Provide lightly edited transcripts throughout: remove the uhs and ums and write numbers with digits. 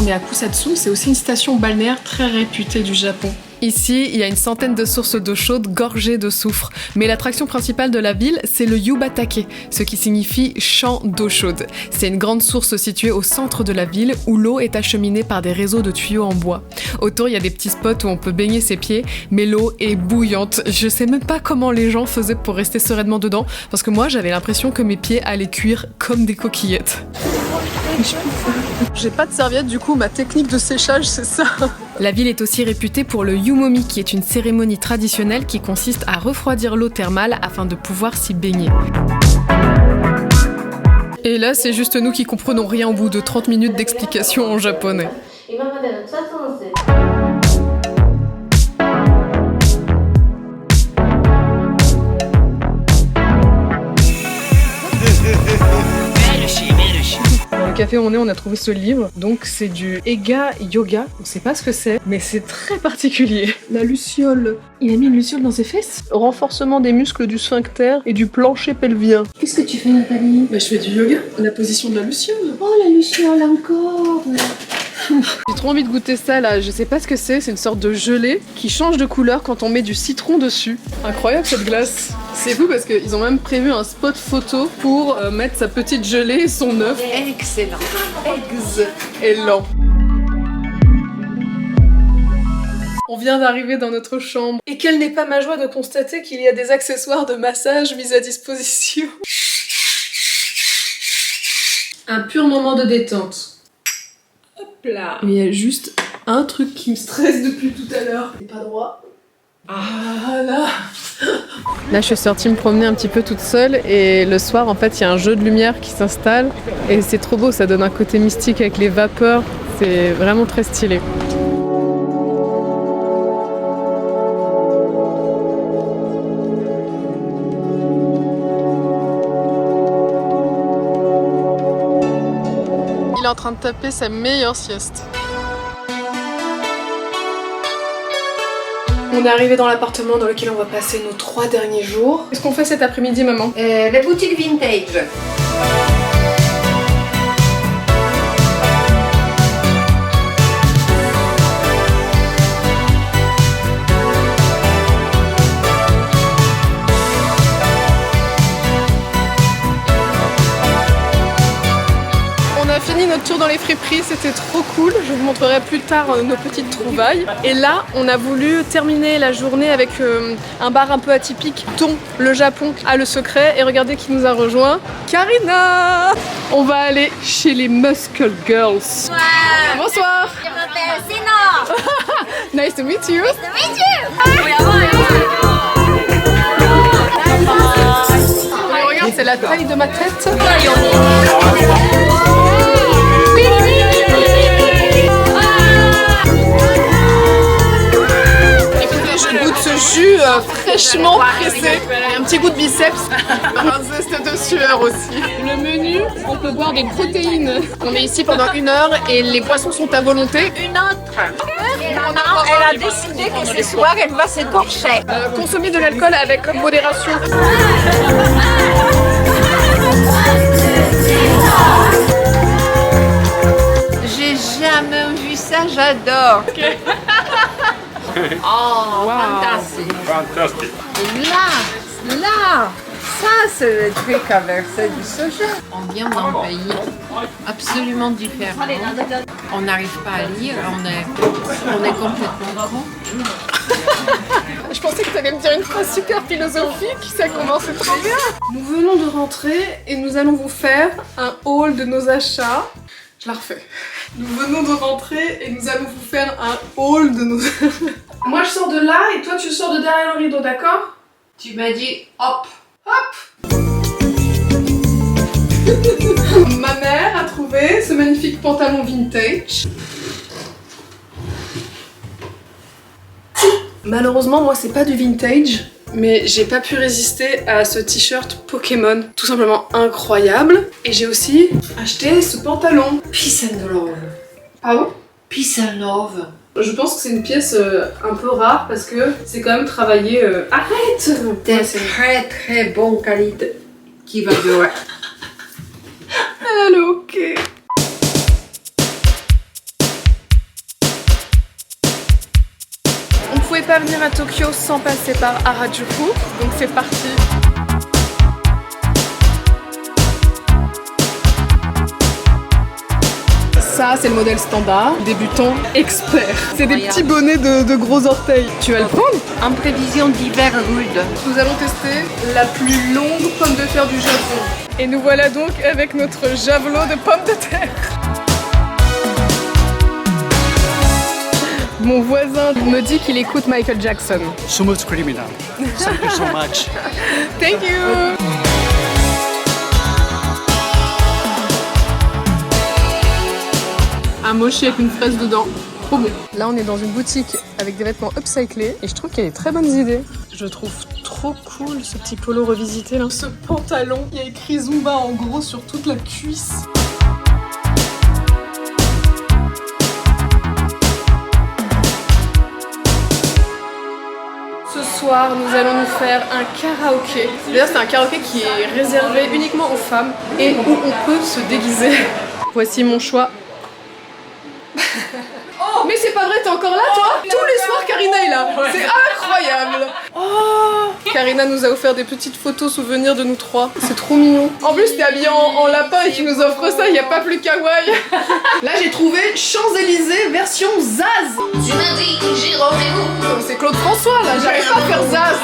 est à Kusatsu, c'est aussi une station balnéaire très réputée du Japon. Ici, il y a une centaine de sources d'eau chaude gorgées de soufre, mais l'attraction principale de la ville, c'est le Yubatake, ce qui signifie champ d'eau chaude. C'est une grande source située au centre de la ville où l'eau est acheminée par des réseaux de tuyaux en bois. Autour, il y a des petits spots où on peut baigner ses pieds, mais l'eau est bouillante. Je sais même pas comment les gens faisaient pour rester sereinement dedans, parce que moi, j'avais l'impression que mes pieds allaient cuire comme des coquillettes. J'ai pas de serviette, du coup, ma technique de séchage, c'est ça. La ville est aussi réputée pour le yumomi, qui est une cérémonie traditionnelle qui consiste à refroidir l'eau thermale afin de pouvoir s'y baigner. Et là, c'est juste nous qui comprenons rien au bout de 30 minutes d'explication en japonais. Au café où on est, on a trouvé ce livre, donc c'est du Ega Yoga, on sait pas ce que c'est, mais c'est très particulier. La luciole, il a mis une luciole dans ses fesses. Renforcement des muscles du sphincter et du plancher pelvien. Qu'est-ce que tu fais, Nathalie? Bah je fais du yoga, la position de la luciole. Oh, la luciole encore. J'ai trop envie de goûter ça là, je sais pas ce que c'est une sorte de gelée qui change de couleur quand on met du citron dessus. Incroyable cette glace. C'est fou parce qu'ils ont même prévu un spot photo pour mettre sa petite gelée et son œuf. Excellent. Excellent. On vient d'arriver dans notre chambre et quelle n'est pas ma joie de constater qu'il y a des accessoires de massage mis à disposition. Un pur moment de détente. Là. Mais il y a juste un truc qui me stresse depuis tout à l'heure. C'est pas droit. Ah là. Là, je suis sortie me promener un petit peu toute seule et le soir, en fait, il y a un jeu de lumière qui s'installe et c'est trop beau, ça donne un côté mystique avec les vapeurs. C'est vraiment très stylé. Il est en train de taper sa meilleure sieste. On est arrivé dans l'appartement dans lequel on va passer nos 3 derniers jours. Qu'est-ce qu'on fait cet après-midi, maman? La boutique vintage. Notre tour dans les friperies, c'était trop cool. Je vous montrerai plus tard nos petites trouvailles. Et là, on a voulu terminer la journée avec un bar un peu atypique dont le Japon a le secret. Et regardez qui nous a rejoint. Karina! On va aller chez les Muscle Girls. Bonsoir. Bonsoir. Je m'appelle Sino. Nice to meet you. Nice to meet you. Regarde, c'est la taille de ma tête. Je goûte ce jus fraîchement pressé. Il y a un petit goût de biceps. Un zeste de sueur aussi. Le menu, on peut boire des protéines. On est ici pendant 1 heure et les boissons sont à volonté. Une autre. Maman, elle a décidé que ce soir, elle va s'écorcher. Consommer de l'alcool avec modération. J'ai jamais vu ça, j'adore. Oh, Wow. fantastique. Fantastic. Là, ça c'est le truc à verser du soja. On vient d'un pays absolument différent. On n'arrive pas à lire, on est complètement con. Je pensais que tu allais me dire une phrase super philosophique, ça commençait trop bien. Nous venons de rentrer et nous allons vous faire un haul de nos achats. Je la refais. Nous venons de rentrer et nous allons vous faire un haul de nos... Moi je sors de là et toi tu sors de derrière le rideau, d'accord? Tu m'as dit hop. Hop. Ma mère a trouvé ce magnifique pantalon vintage. Malheureusement, moi c'est pas du vintage, mais j'ai pas pu résister à ce t-shirt Pokémon, tout simplement incroyable. Et j'ai aussi acheté ce pantalon. Peace and love. Pardon? Peace and love. Je pense que c'est une pièce un peu rare parce que c'est quand même travaillé... Arrête! C'est très très bonne qualité qui va durer. Elle est ok. pas venir à Tokyo sans passer par Harajuku, donc c'est parti. Ça, c'est le modèle standard, débutant, expert. C'est des petits bonnets de gros orteils. Tu vas le prendre? En prévision d'hiver rude. Nous allons tester la plus longue pomme de terre du Japon. Et nous voilà donc avec notre javelot de pommes de terre. Mon voisin me dit qu'il écoute Michael Jackson. Smooth criminal. Thank you so much. Thank you. Un mochi avec une fraise dedans. Trop bon. Là, on est dans une boutique avec des vêtements upcyclés et je trouve qu'il y a des très bonnes idées. Je trouve trop cool ce petit polo revisité là. Ce pantalon, il y a écrit Zumba en gros sur toute la cuisse. Ce soir, nous allons nous faire un karaoké. D'ailleurs, c'est un karaoké qui est réservé uniquement aux femmes et où on peut se déguiser. Voici mon choix. Oh, mais c'est pas vrai, t'es encore là toi? Tous les soirs Karina est là, c'est incroyable. Oh, Karina nous a offert des petites photos souvenirs de nous trois, c'est trop mignon. En plus t'es habillée en lapin et tu nous offres ça, y a pas plus kawaii. Là j'ai trouvé Champs-Élysées version Zaz. Tu m'as dit que j'ai rendez-vous. Oh, c'est Claude François là, j'arrive pas à faire Zaz.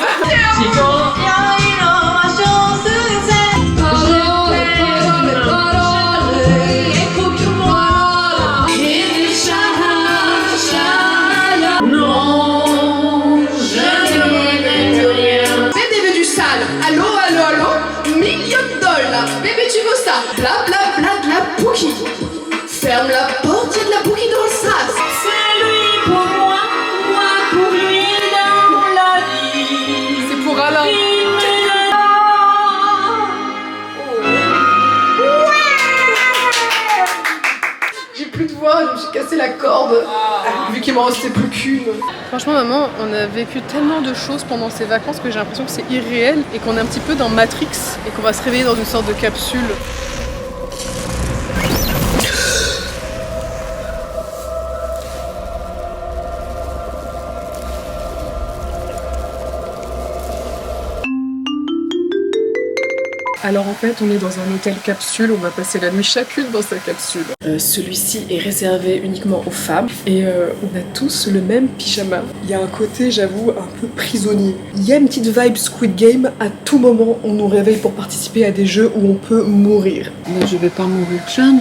Bébé tu veux ça? Bla bla bla de la Pookie. Ferme la porte, y'a de la Pookie dans le sas. C'est lui pour moi, moi pour lui dans la vie. C'est pour Alain. Il me l'a. J'ai plus de voix, je me suis cassé la corde. Vu qu'il m'en restait plus qu'une. Franchement maman, on a vécu tellement de choses pendant ces vacances que j'ai l'impression que c'est irréel et qu'on est un petit peu dans Matrix et qu'on va se réveiller dans une sorte de capsule. Alors en fait, on est dans un hôtel capsule, on va passer la nuit chacune dans sa capsule. Celui-ci est réservé uniquement aux femmes et on a tous le même pyjama. Il y a un côté, j'avoue, un peu prisonnier. Il y a une petite vibe Squid Game, à tout moment on nous réveille pour participer à des jeux où on peut mourir. Mais je vais pas mourir jeune.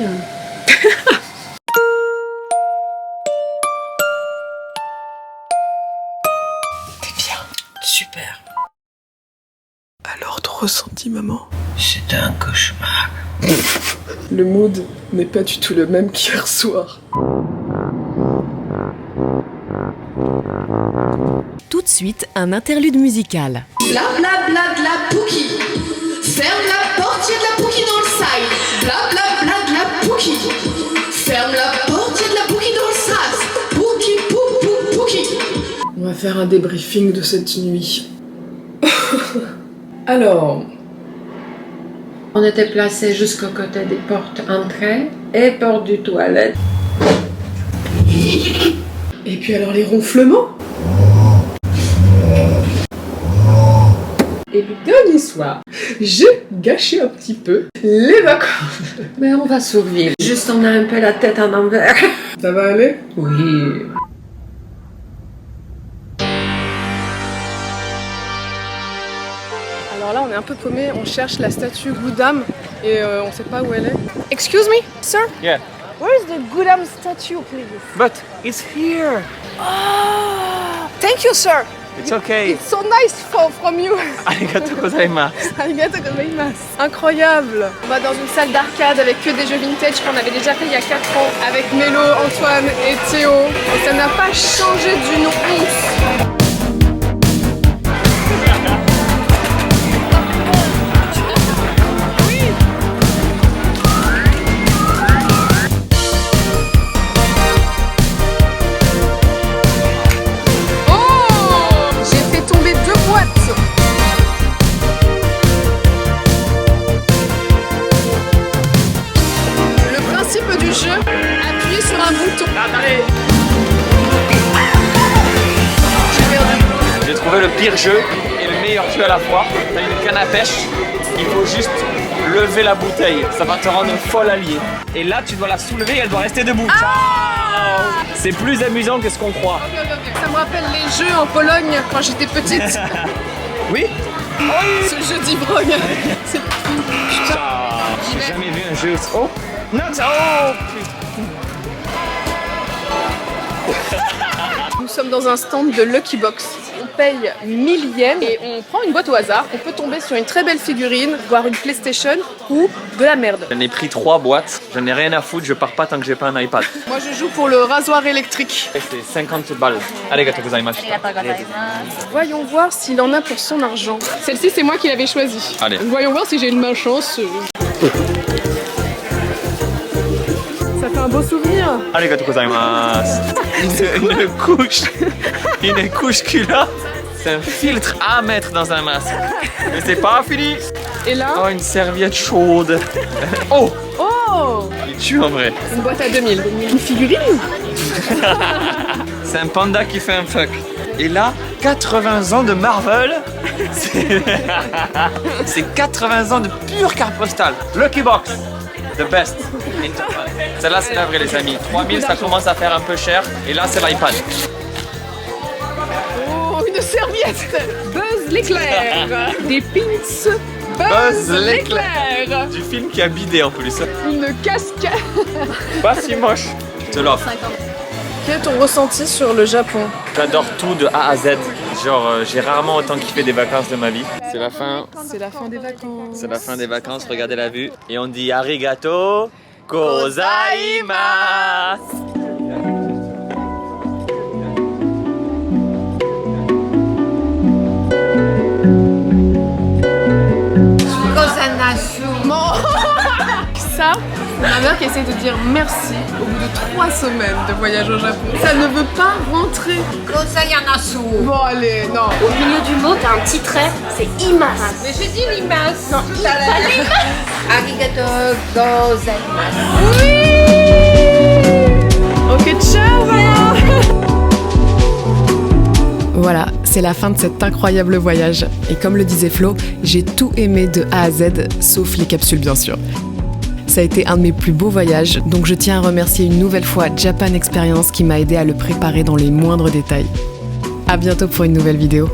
T'es bien, super. Alors ton ressenti maman? C'était un cauchemar. Le mood n'est pas du tout le même qu'hier soir. Tout de suite, un interlude musical. Bla bla bla de la Pookie. Ferme la porte, y'a de la Pookie dans le side. Bla bla bla de la Pookie. Ferme la porte, y'a de la Pookie dans le sas. Pookie, Pookie. On va faire un débriefing de cette nuit. Alors, On était placés jusqu'au côté des portes entrée et portes du toilette. et puis alors les ronflements. Et le dernier soir, j'ai gâché un petit peu les vacances. Mais on va survivre. Juste on a un peu la tête en envers. Ça va aller? Oui. Alors là, on est un peu paumé, on cherche la statue Goudam et on sait pas où elle est. Excuse me, sir? Yeah, Where is the Goudam statue, please? but it's here. Oh, thank you, sir. It's okay. It's so nice from you. Arigatou gozaimasu. Arigato gozaimasu. Incroyable. On va dans une salle d'arcade avec que des jeux vintage qu'on avait déjà fait il y a 4 ans avec Mélo, Antoine et Théo. Et ça n'a pas changé d'une once. Appuyez sur un bouton. J'ai perdu. trouver le pire jeu et le meilleur jeu à la fois. T'as une canne à pêche, il faut juste lever la bouteille, ça va te rendre folle alliée. Et là tu dois la soulever et elle doit rester debout. Ciao. C'est plus amusant que ce qu'on croit. Ça me rappelle les jeux en Pologne quand j'étais petite. Oui. Ce jeu d'ivrogne. C'est J'ai jamais vu un jeu aussi... Oh non, oh. Nous sommes dans un stand de Lucky Box. On paye 1000 yens et on prend une boîte au hasard. On peut tomber sur une très belle figurine, voire une PlayStation ou de la merde. J'en ai pris 3 boîtes, j'en ai rien à foutre, je pars pas tant que j'ai pas un iPad. Moi je joue pour le rasoir électrique. C'est 50 balles. Arigatou gozaimasu. Voyons voir s'il en a pour son argent. Celle-ci c'est moi qui l'avais choisie. Allez. Voyons voir si j'ai une malchance. Ça fait un beau souvenir. Arigatou gozaimasu. Une couche culotte. C'est un filtre à mettre dans un masque. Mais c'est pas fini. Et là, Oh, une serviette chaude. Oh, oh, il tue en vrai. une boîte à 2000. Une figurine. C'est un panda qui fait un fuck. Et là, 80 ans de Marvel. C'est 80 ans de pure carte postale. Lucky Box. The best. Celle-là, c'est la vraie, les amis. 3000, ça commence à faire un peu cher. Et là, c'est l'iPad. Oh, une serviette. Buzz l'éclair. Des pins. Buzz l'éclair. Du film qui a bidé en plus. Une casquette. Pas si moche. Je te l'offre. Quel est ton ressenti sur le Japon? J'adore tout de A à Z. Genre, j'ai rarement autant kiffé des vacances de ma vie. C'est la fin. C'est la fin des vacances. C'est la fin des vacances, regardez la vue. Et on dit arigato gozaimasu. Ça, c'est ma mère qui essaie de dire merci au bout de 3 semaines de voyage au Japon. Ça ne veut pas rentrer. Bon allez, non. Au milieu du mot, t'as un petit trait, c'est imas. Mais j'ai dit limace. Non, pas limas. Arigato gozaimasu. Ok, ciao. Voilà, c'est la fin de cet incroyable voyage. Et comme le disait Flo, j'ai tout aimé de A à Z, sauf les capsules bien sûr. Ça a été un de mes plus beaux voyages, donc je tiens à remercier une nouvelle fois Japan Experience qui m'a aidé à le préparer dans les moindres détails. À bientôt pour une nouvelle vidéo.